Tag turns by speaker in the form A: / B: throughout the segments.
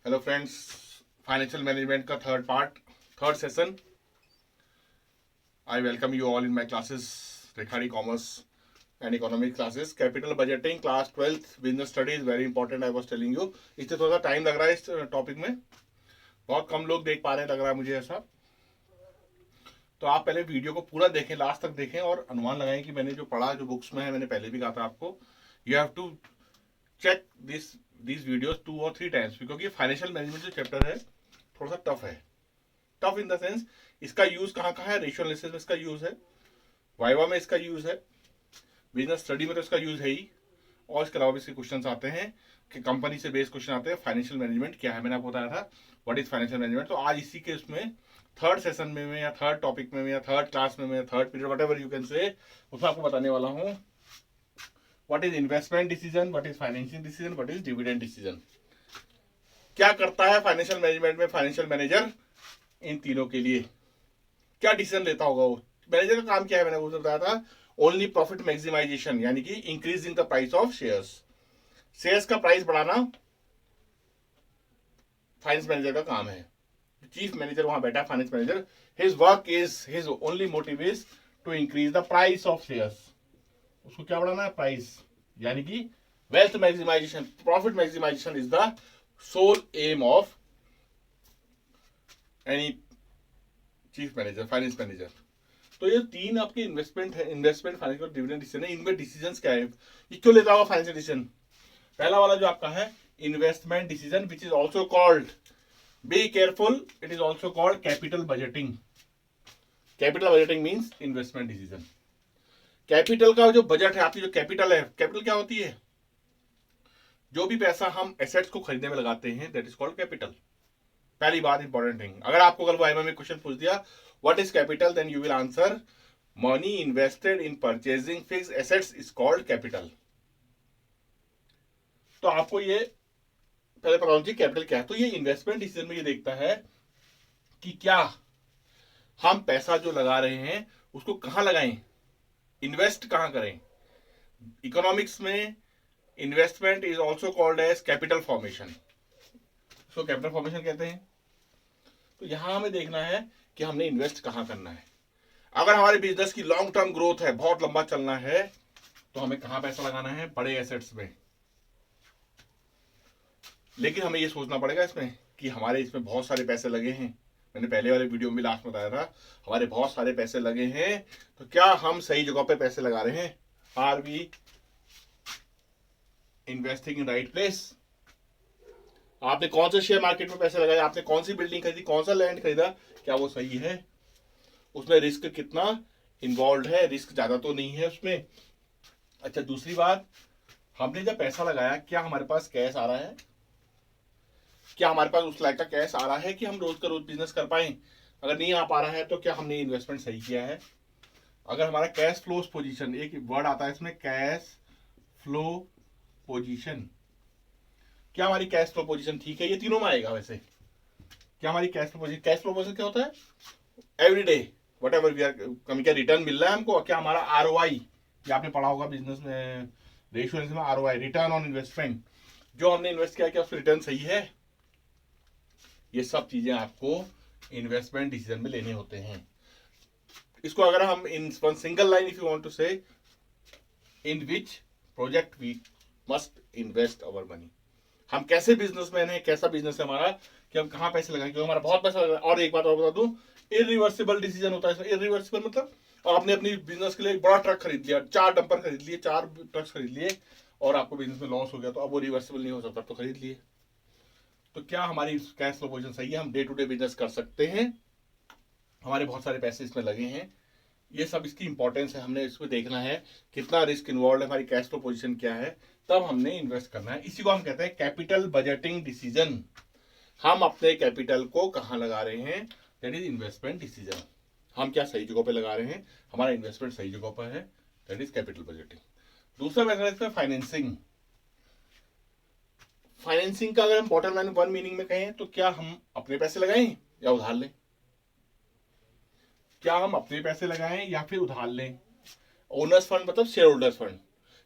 A: Hello friends, financial management का third session. I welcome you all in my classes, रेखाड़ी commerce and economic classes. Capital budgeting class 12th business studies very important, I was telling you. इससे थोड़ा सा time लग रहा है इस topic में, बहुत कम लोग देख पा रहे हैं, लग रहा है मुझे ऐसा। तो आप पहले वीडियो को पूरा देखें, लास्ट तक देखें और अनुमान लगाएं कि मैंने जो पढ़ा, जो बुक्स में है, मैंने पहले भी कहा था आपको, you have to check this videos 2 और 3 टाइम्स, क्योंकि फाइनेंशियल मैनेजमेंट जो चैप्टर है थोड़ा सा टफ है। टफ इन द सेंस, इसका यूज कहाँ कहाँ है? रेशियो एनालिसिस में इसका यूज है, वाइवा में इसका यूज है, बिजनेस स्टडी में तो इसका यूज है ही, और इसके अलावा इसके क्वेश्चंस आते हैं कि कंपनी से बेस्ड क्वेश्चन आते हैं। फाइनेंशियल मैनेजमेंट क्या है, मैंने आपको बताया था व्हाट इज फाइनेंशियल मैनेजमेंट। तो आज इसी के उसमें थर्ड सेशन में या थर्ड टॉपिक में या थर्ड क्लास में या third period, what ever you can say, उसमें आपको बताने वाला हूँ what is investment decision, what is financial decision, what is dividend decision. क्या करता है फाइनेंशियल मैनेजमेंट में फाइनेंशियल मैनेजर? इन तीनों के लिए क्या डिसीजन लेता होगा वो? मैनेजर का काम क्या है, मैंने वो बताया था, ओनली प्रॉफिट मैक्सिमाइजेशन, यानी कि increasing the price of shares. Shares का प्राइस बढ़ाना फाइनेंस मैनेजर का काम है। चीफ मैनेजर वहां बैठा, finance manager, his work is, his only motive is to increase the price of shares. उसको क्या बढ़ाना है? प्राइस, यानी कि wealth maximization, profit maximization is the sole aim of any chief manager, finance manager. तो ये तीन आपके इन्वेस्टमेंट है, इन्वेस्टमेंट, फाइनेंस और डिविडेंड डिसीजन है। इनमें डिसीजंस क्या है, ये क्यों लेता होगा फाइनेंशियल डिसीजन? पहला वाला जो आपका है investment decision, which is also called, be careful, it is also called capital budgeting. Capital budgeting means investment decision. Capital का जो बजट है, आपकी जो कैपिटल है, कैपिटल क्या होती है? जो भी पैसा हम एसेट्स को खरीदने में लगाते हैं, दैट इज कॉल्ड कैपिटल। पहली बात, इंपॉर्टेंट थिंग, अगर आपको कल वाइवा में क्वेश्चन पूछ दिया what is capital, then you will answer money invested in purchasing fixed assets is called capital. तो आपको ये पहले पता होना चाहिए कैपिटल क्या है। तो ये इन्वेस्टमेंट डिसीजन में ये देखता है कि क्या हम पैसा जो लगा रहे हैं उसको कहां लगाएं, इन्वेस्ट कहां करें। इकोनॉमिक्स में investment is also called as capital formation, इसको कैपिटल फॉर्मेशन कहते हैं। तो यहां हमें देखना है कि हमने इन्वेस्ट कहां करना है। अगर हमारे बिजनेस की लॉन्ग टर्म ग्रोथ है, बहुत लंबा चलना है, तो हमें कहां पैसा लगाना है? बड़े एसेट्स में। लेकिन हमें यह सोचना पड़ेगा इसमें कि हमारे इसमें बहुत सारे पैसे लगे हैं। मैंने पहले वाले वीडियो में लास्ट में बताया था, हमारे बहुत सारे पैसे लगे हैं, तो क्या हम सही जगह पे पैसे लगा रहे हैं? Are we investing in right place? आपने कौन से शेयर मार्केट में पैसे लगाए, आपने कौन सी बिल्डिंग खरीदी, कौन सा लैंड खरीदा, क्या वो सही है? उसमें रिस्क कितना इन्वॉल्व है? रिस्क ज्यादा तो नहीं है उसमें। अच्छा, दूसरी बात, हमने जब पैसा लगाया, क्या हमारे पास कैश आ रहा है? क्या हमारे पास उस लायक का कैश आ रहा है कि हम रोज का रोज बिजनेस कर पाए? अगर नहीं आ पा रहा है तो क्या हमने इन्वेस्टमेंट सही किया है? अगर हमारा कैश फ्लो पोजीशन, एक वर्ड आता है इसमें, कैश फ्लो पोजीशन, क्या हमारी कैश फ्लो पोजीशन ठीक है? ये तीनों में आएगा वैसे। क्या हमारी cash flow position, cash flow position क्या होता है? Every day whatever we are कमी, क्या रिटर्न मिल रहा है हमको? क्या हमारा ROI, ये आपने पढ़ा होगा बिजनेस में, रेशियो में, ROI, रिटर्न ऑन इन्वेस्टमेंट, जो हमने इन्वेस्ट किया, क्या उसका रिटर्न सही है? ये सब चीजें आपको इन्वेस्टमेंट डिसीजन में लेने होते हैं। इसको अगर हम in one single line, if you want to say, in which project we must invest our money, हम कैसे बिजनेसमैन है, कैसा बिजनेस है हमारा, कि हम कहां पैसे लगाएं, क्योंकि हमारा बहुत पैसा लगा। और एक बात और बता दूं, इरिवर्सिबल डिसीजन होता है इसमें। इरिवर्सिबल मतलब आपने अपनी बिजनेस के लिए एक बड़ा ट्रक खरीद लिया, 4 डंपर खरीद लिए, 4 ट्रक्स खरीद लिए, और आपको बिजनेस में लॉस हो गया, तो अब वो रिवर्सिबल नहीं हो सकता, तो खरीद लिए। तो क्या हमारी कैश फ्लो पोजीशन सही है? हम डे टू डे बिजनेस कर सकते हैं, हमारे बहुत सारे पैसे इसमें लगे हैं, ये सब इसकी इंपॉर्टेंस है। हमने इसमें देखना है कितना रिस्क इन्वॉल्व है, हमारी कैश फ्लो पोजीशन क्या है, तब हमने इन्वेस्ट करना है। इसी को हम कहते हैं कैपिटल बजटिंग डिसीजन। हम अपने कैपिटल को कहां लगा रहे हैं, दैट इज इन्वेस्टमेंट डिसीजन। हम क्या सही जगह पे लगा रहे हैं, हमारा इन्वेस्टमेंट सही जगह पर है, दैट इज कैपिटल बजटिंग। दूसरा मेथड है फाइनेंसिंग। फाइनेंसिंग का अगर हम बॉटम लाइन वन मीनिंग में कहें तो क्या हम अपने पैसे लगाएं या उधार लें? क्या हम अपने पैसे लगाएं या फिर उधार लें? ओनर्स फंड मतलब share holders fund.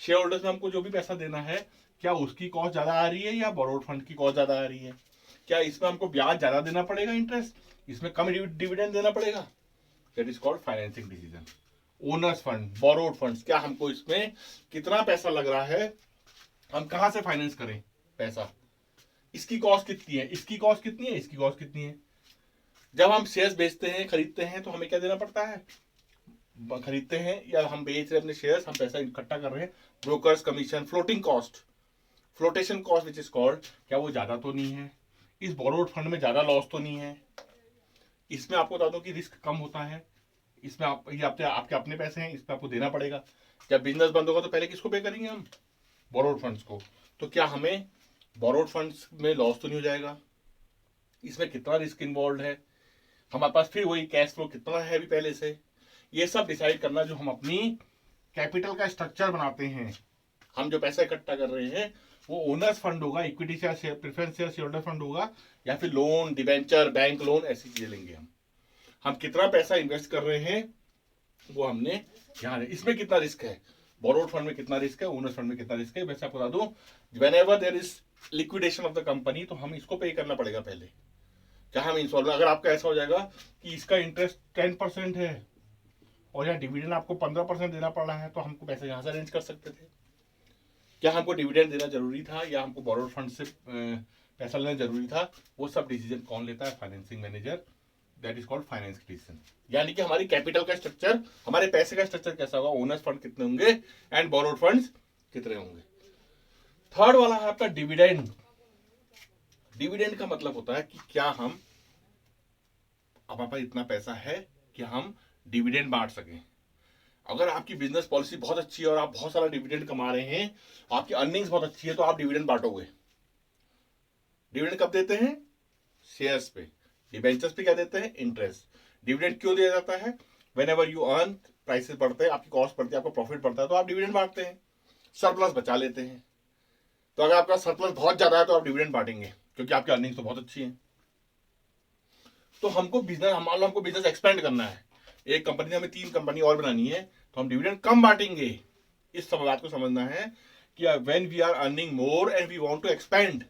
A: Share holders में हमको जो भी पैसा देना है, क्या उसकी कॉस्ट ज्यादा आ रही है या बोरोड फंड की कॉस्ट ज्यादा आ रही है? क्या इसमें हमको ब्याज ज्यादा देना पड़ेगा, इंटरेस्ट, इसमें कम डिविडेंड देना पड़ेगा? That is called financing decision. Owner's fund, borrowed funds, क्या हमको इसमें कितना पैसा लग रहा है, हम कहां से फाइनेंस करें पैसा, इसकी कॉस्ट कितनी है, इसकी कॉस्ट कितनी है, इसकी कॉस्ट कितनी है। जब हम शेयर्स बेचते हैं, खरीदते हैं, तो हमें क्या देना पड़ता है, खरीदते हैं या हम बेच रहे हैं अपने शेयर्स, हम पैसा इकट्ठा कर रहे हैं, brokers commission, floating cost, flotation cost which is called, क्या वो ज्यादा तो नहीं है, इस बोरोड फंड में ज्यादा लॉस तो नहीं है, इसमें आपको बता दो कि रिस्क कम होता है, इसमें आप ये आपके अपने पैसे हैं, इसमें आपको देना पड़ेगा। जब बिजनेस बंद होगा तो पहले किसको पे करेंगे हम, बोरोड फंड्स को। तो क्या हमें बोरोड फंड्स में लॉस तो नहीं हो जाएगा, इसमें कितना रिस्क इन्वॉल्व है, हमारे पास फिर वही कैश फ्लो कितना है अभी पहले से, ये सब डिसाइड करना जो हम अपनी कैपिटल का स्ट्रक्चर बनाते हैं। हम जो पैसा इकट्ठा कर रहे हैं वो ओनर्स फंड होगा, equity share, preference share, share holder fund होगा, या फिर लोन, डिबेंचर, बैंक लोन, ऐसी चीजें लेंगे हम कितना पैसा इन्वेस्ट कर रहे हैं वो हमने यहाँ, इसमें कितना रिस्क है, बोरोड फंड में कितना रिस्क है, ओनर्स फंड में कितना रिस्क है। वैसे आपको बता दूं, whenever there is liquidation of the company, तो हम इसको पे करना पड़ेगा पहले, क्या हम इंस्टॉलमेंट, अगर आपका ऐसा हो जाएगा कि इसका इंटरेस्ट 10% है और यहाँ डिविडेंड आपको 15% देना पड़ रहा है, तो हमको पैसे यहाँ से अरेंज कर सकते थे। क्या हमको डिविडेंड देना जरूरी था या हमको बोरोड फंड से पैसा लेना जरूरी था, वो सब डिसीजन कौन लेता है, financing manager. That is called finance decision. यानी कि हमारी कैपिटल का स्ट्रक्चर, हमारे पैसे का स्ट्रक्चर कैसा होगा, ओनर्स फंड कितने होंगे एंड बोरोड फंड्स कितने होंगे। थर्ड वाला है आपका डिविडेंड। डिविडेंड का मतलब होता है कि क्या हम, हमारे पास इतना पैसा है कि हम डिविडेंड बांट सकें। अगर आपकी बिजनेस पॉलिसी बहुत अच्छी है और आप बहुत सारा डिविडेंड कमा रहे हैं, आपकी अर्निंग्स बहुत अच्छी है, तो आप डिविडेंड बांटोगे। डिविडेंड कब देते हैं, शेयर्स पे, डिबेंचर्स पे क्या देते हैं, इंटरेस्ट। डिविडेंड क्यों दिया जाता है, व्हेनेवर यू अर्न, प्राइसेस बढ़ते हैं, आपकी कॉस्ट बढ़ती है, आपको प्रॉफिट बढ़ता है, तो आप डिविडेंड बांटते हैं, सरप्लस बचा लेते हैं। तो अगर आपका सरप्लस बहुत ज्यादा है तो आप डिविडेंड बांटेंगे, क्योंकि आपकी अर्निंग्स तो बहुत अच्छी है। तो हमको बिजनेस, मान लो हमको बिजनेस एक्सपेंड करना है, एक कंपनी से हमें 3 कंपनी और बनानी है, तो हम डिविडेंड कम बांटेंगे। इस सब बात को समझना है कि when we are earning more and we want to expand,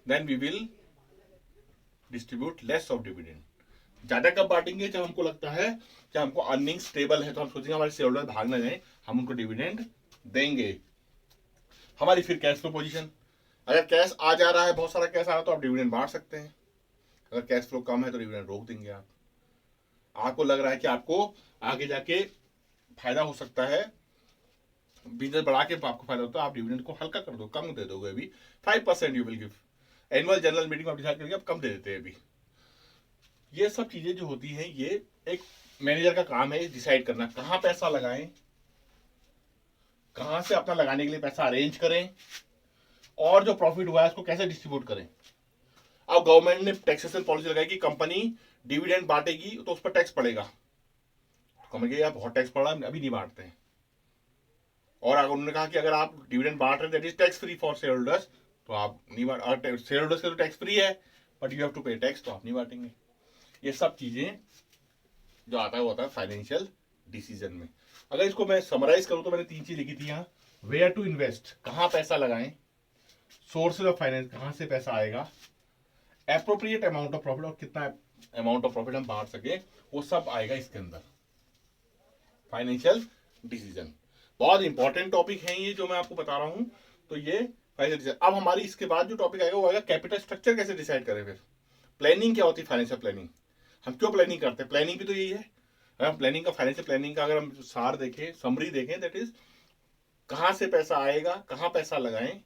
A: then we will distribute less of dividend. ज्यादा कब बांटेंगे, जब हमको लगता है कि हमको अर्निंग स्टेबल है, तो हम सोचेंगे हमारे शेयर होल्डर भाग ना जाए, हम उनको डिविडेंड देंगे। हमारी फिर कैश फ्लो पोजीशन, अगर कैश आ जा रहा है, बहुत सारा कैश आ रहा है, तो आप डिविडेंड बांट सकते हैं। अगर कैश फ्लो कम है तो डिविडेंड रोक देंगे आप। आपको लग रहा है कि आपको आगे जाके फायदा हो सकता है, बिजनेस बढ़ा के आपको फायदा होता है, आप डिविडेंड को हल्का कर दो, कम दे दोगे, अभी 5% you will give. Annual general meeting में आप डिसाइड करेंगे आप कम दे देते हैं अभी। ये सब चीजें जो होती हैं, ये एक मैनेजर का काम है डिसाइड करना, कहाँ पैसा लगाएं, कहां से अपना लगाने के लिए पैसा अरेंज करें, और जो प्रॉफिट हुआ है उसको कैसे डिस्ट्रीब्यूट करें। अब गवर्नमेंट ने टैक्सेशन पॉलिसी लगाई कि कंपनी डिविडेंड बांटेगी तो उस पर टैक्स पड़ेगा, तो कंपनी यार बहुत टैक्स पड़ रहा है, अभी नहीं बांटते हैं। और अगर उन्होंने कहा कि अगर आप डिविडेंड बांट रहे हैं that is tax free for share holders, तो आप नहीं बांट, शेयर होल्डर्स का तो टैक्स फ्री है बट यू हैव टू पे टैक्स, तो आप नहीं बांटेंगे। ये सब चीजें जो आता है वो आता है फाइनेंशियल डिसीजन में। अगर इसको मैं समराइज करूं तो मैंने 3 चीज लिखी थी यहाँ, वेयर टू इन्वेस्ट, कहां पैसा लगाएं, सोर्सेज ऑफ फाइनेंस, कहां से पैसा आएगा, एप्रोप्रिएट अमाउंट ऑफ प्रॉफिट, और कितना अमाउंट ऑफ प्रॉफिट हम बांट सके, वो सब आएगा इसके अंदर। फाइनेंशियल डिसीजन बहुत इंपॉर्टेंट टॉपिक है ये जो मैं आपको बता रहा हूं। तो ये फाइनेंशियल डिसीजन। अब हमारी इसके बाद जो टॉपिक आएगा वो आएगा कैपिटल स्ट्रक्चर कैसे डिसाइड करें। फिर प्लानिंग क्या होती है, फाइनेंशियल प्लानिंग, हम क्यों प्लानिंग करते हैं, प्लानिंग भी तो यही है। अगर हम प्लानिंग का, फाइनेंशियल प्लानिंग का अगर हम सार देखें, समरी देखें, दैट इज कहां से पैसा आएगा, कहां पैसा लगाएं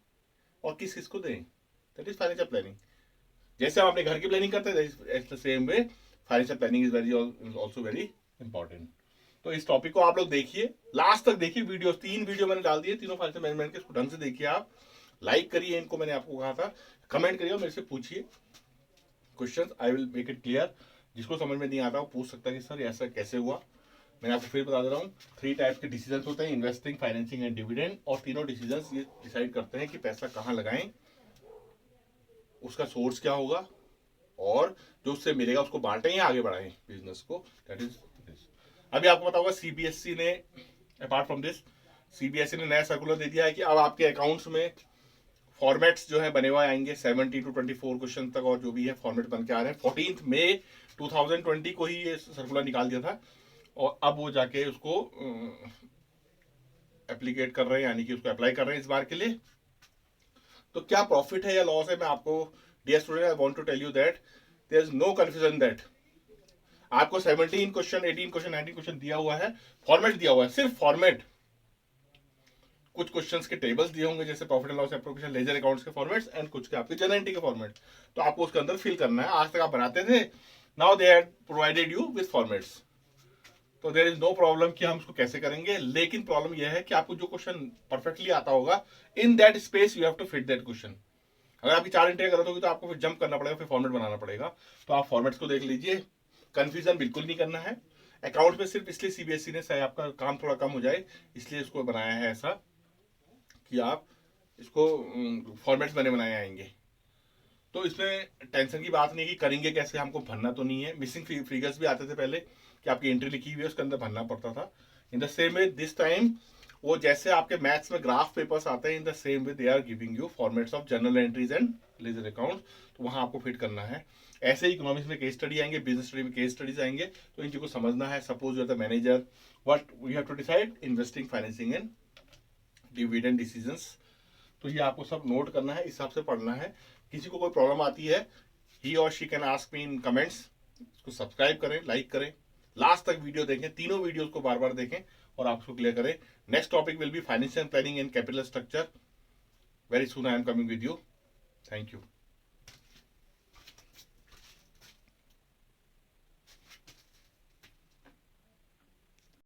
A: और किस किस को दें, दैट इज फाइनेंशियल प्लानिंग। जैसे हम अपने घर की प्लानिंग करते हैं, same way financial planning is very also very important. तो इस टॉपिक को आप लोग देखिए, लास्ट तक देखिए वीडियो, 3 वीडियो मैंने डाल दिए, तीनों फाइनेंशियल मैनेजमेंट के, इसको ढंग से देखिए आप, लाइक करिए इनको, मैंने आपको कहा था, कमेंट करिए और मेरे से पूछिए question, I will make it clear. जिसको समझ में नहीं आता वो पूछ सकता है कि सर ऐसा कैसे हुआ। मैंने आपको फिर बता दे रहा हूँ, 3 टाइप्स के डिसीजन होते हैं, इन्वेस्टिंग, फाइनेंसिंग एंड डिविडेंड, और तीनों डिसीजन ये डिसाइड करते हैं कि पैसा कहाँ लगाएं, उसका सोर्स क्या होगा, और जो उससे मिलेगा उसको बांटें या आगे बढ़ाएं बिजनेस को, दैट इज। अभी आपको पता होगा सीबीएसई ने, अपार्ट फ्रॉम दिस, सीबीएसई ने नया सर्कुलर दे दिया है कि अब आपके अकाउंट्स में फॉर्मेट्स जो है बने हुए आएंगे 70 to 24 क्वेश्चन तक, और जो भी है फॉर्मेट बन के आ रहे हैं। 14 मई 2020 को ही ये सर्कुलर निकाल दिया था, और अब वो जाके उसको एप्लीकेट कर रहे हैं, यानी कि उसको अप्लाई कर रहे हैं इस बार के लिए। तो क्या प्रॉफिट है या लॉस है, मैं आपको dear student I want to tell you that there is no confusion that आपको 17 क्वेश्चन, 18 क्वेश्चन, 19 क्वेश्चन दिया हुआ है, फॉर्मेट दिया हुआ है, सिर्फ फॉर्मेट। कुछ क्वेश्चंस के टेबल्स दिए होंगे जैसे profit and loss appropriation, ledger accounts के फॉर्मेट्स, एंड कुछ के आपके जनरल एंट्री के फॉर्मेट। तो आपको उसके अंदर फिल करना है। आज तक आप बनाते थे, now they have provided you with formats. तो देयर इज नो प्रॉब्लम कि हम उसको कैसे करेंगे, लेकिन प्रॉब्लम यह है कि आपको जो क्वेश्चन परफेक्टली आता होगा, in that space you have to fit that question. अगर आपकी 4 एंट्री गलत होगी तो आपको फिर जंप करना पड़ेगा, फिर फॉर्मेट बनाना पड़ेगा। तो आप फॉर्मेट्स को देख लीजिए, कंफ्यूजन बिल्कुल नहीं करना है। अकाउंट में सिर्फ इसलिए सीबीएसई ने शायद आपका काम थोड़ा कम हो जाए इसलिए इसको बनाया है ऐसा कि आप इसको फॉर्मेट्स बने बनाए आएंगे। तो इसमें टेंशन की बात नहीं कि करेंगे कैसे, हमको भरना तो नहीं है। मिसिंग फिगर्स भी आते थे पहले कि आपकी एंट्री लिखी हुई है उसके अंदर भरना पड़ता था। In the same way this time वो जैसे आपके मैथ्स में ग्राफ पेपर्स आते हैं, in the same way they are giving you formats of journal entries and ledger account. तो वहां आपको फिट करना है। ऐसे ही इकोनॉमिक्स में केस स्टडी आएंगे, बिजनेस स्टडी में केस स्टडीज आएंगे। तो इन चीजों को समझना है। Suppose you are the manager, what we have to decide, investing, financing and dividend decisions. तो ये आपको सब नोट करना है, इस हिसाब से पढ़ना है। किसी को कोई प्रॉब्लम आती है, ही और she can ask me in comments. इसको सब्सक्राइब करें, लाइक करें, लास्ट तक वीडियो देखें, तीनों वीडियोस को बार बार देखें और आप उसको क्लियर करें। Next topic will be financial planning and capital structure. Very soon I am coming with you. Thank you.